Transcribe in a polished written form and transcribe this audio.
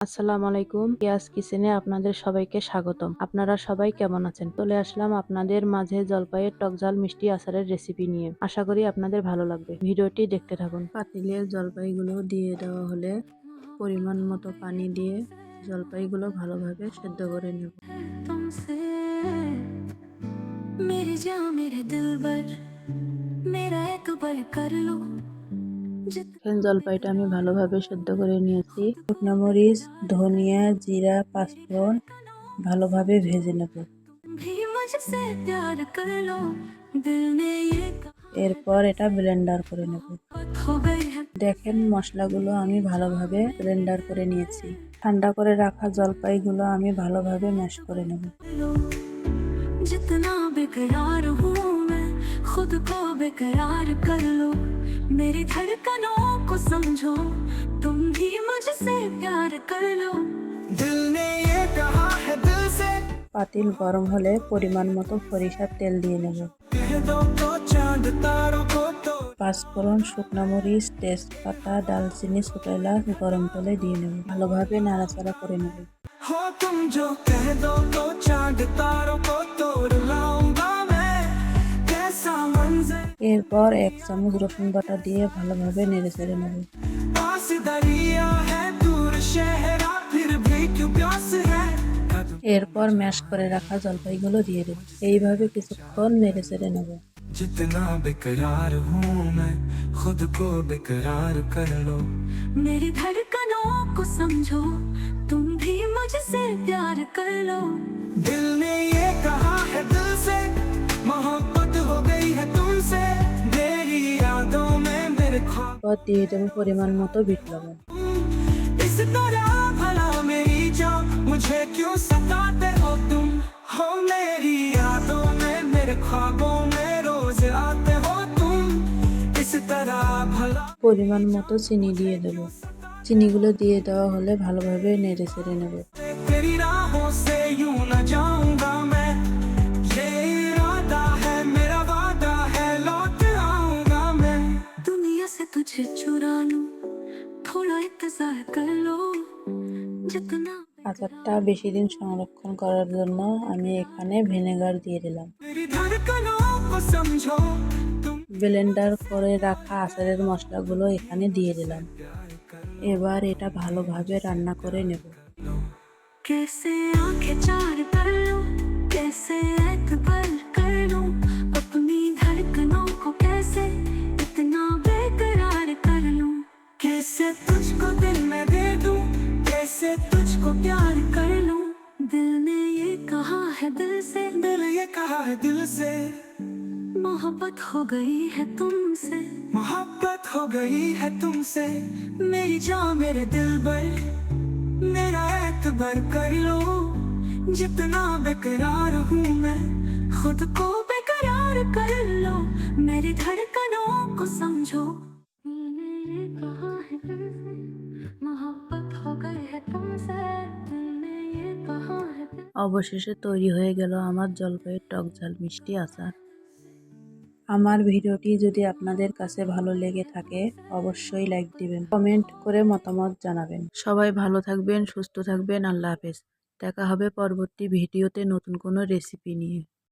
আসসালামু আলাইকুম। পিয়াজ কিচেনে আপনাদের সবাইকে স্বাগতম। আপনারা সবাই কেমন আছেন? চলে আসলাম আপনাদের মাঝে জলপাইয়ের টকঝাল মিষ্টি আচারের রেসিপি নিয়ে। আশা করি আপনাদের ভালো লাগবে। ভিডিওটি দেখতে থাকুন। পাতিলে জলপাইগুলো দিয়ে দেওয়া হলে পরিমাণ মতো পানি দিয়ে জলপাইগুলো ভালোভাবে সেদ্ধ করে নেব। জলপাইটা আমি ভালোভাবে সেদ্ধ করে নিয়েছি। শুকনো মরিচ, ধনিয়া, জিরা, পাঁচফোড়ন ভালোভাবে ভেজে নেব। এরপর এটা ব্লেন্ডার করে নেব। দেখেন মশলাগুলো আমি ভালোভাবে ব্লেন্ডার করে নিয়েছি। ঠান্ডা করে রাখা জলপাইগুলো আমি ভালোভাবে ম্যাশ করে নেব। जितना बेकरार हूँ मैं खुद को बेकरार कर लो मेरी धड़कनों को समझो तुम भी मुझसे प्यार कर लो दिल ने ये कहा है दिल से। পাতিল গরম হলে পরিমাণ মতো সরিষার তেল দিয়ে নেব। পাঁচফোড়ন, শুকনো মরিচ, তেজপাতা, দালচিনি, ছোট এলাচ গরম তেলে দিয়ে নেব। ভালোভাবে নাড়াচাড়া করে নেব। এরপর 1 চামচ রসুন বাটা দিয়ে ভালোভাবে নেড়েচেড়ে নেব। এরপর ম্যাশ করে রাখা জলপাইগুলো দিয়ে দেব। এইভাবে কিছুক্ষণ নেড়েচেড়ে নেব। जितना बेकरार हूँ मैं खुद को बेकरार कर लो मेरी धड़कनों को समझो तुम भी मुझसे प्यार कर लो दिल ने ये कहा है दिल से मोहब्बत हो गई है तुमसे मेरी यादों में मेरे ख्वाब দিয়ে দেব পরিমাণ মতো বিট লবণ। इस तरह भला मेरी जान मुझे क्यों सताते हो तुम हो मेरी यादों में मेरे ख्वाबों में পরিমাণ মতো চিনি দিয়ে দেব। চিনিগুলো দিয়ে দেওয়া হলে ভালোভাবে নেড়ে চেড়ে নেব। আচারটা বেশি দিন সংরক্ষণ করার জন্য আমি এখানে ভিনেগার দিয়ে দিলাম। ব্লেন্ডার করে রাখা আচারের মশলাগুলো এখানে দিয়ে দিলাম। এবার এটা ভালোভাবে রান্না করে নেব। मोहब्बत हो गई है तुमसे मोहब्बत हो गई है तुमसे मेरी जान मेरे दिल भर मेरा एतबार कर लो जितना बेकरार हूँ मैं खुद को बेकरार कर लो मेरी धड़कनों को समझो मोहब्बत हो गई है तुमसे অবশেষে তৈরি হয়ে গেল আমার জলপাইয়ের টকঝাল মিষ্টি আচার। আমার ভিডিওটি যদি আপনাদের কাছে ভালো লেগে থাকে অবশ্যই লাইক দিবেন, কমেন্ট করে মতামত জানাবেন। সবাই ভালো থাকবেন, সুস্থ থাকবেন। আল্লাহ হাফেজ। দেখা হবে পরবর্তী ভিডিওতে নতুন কোনো রেসিপি নিয়ে।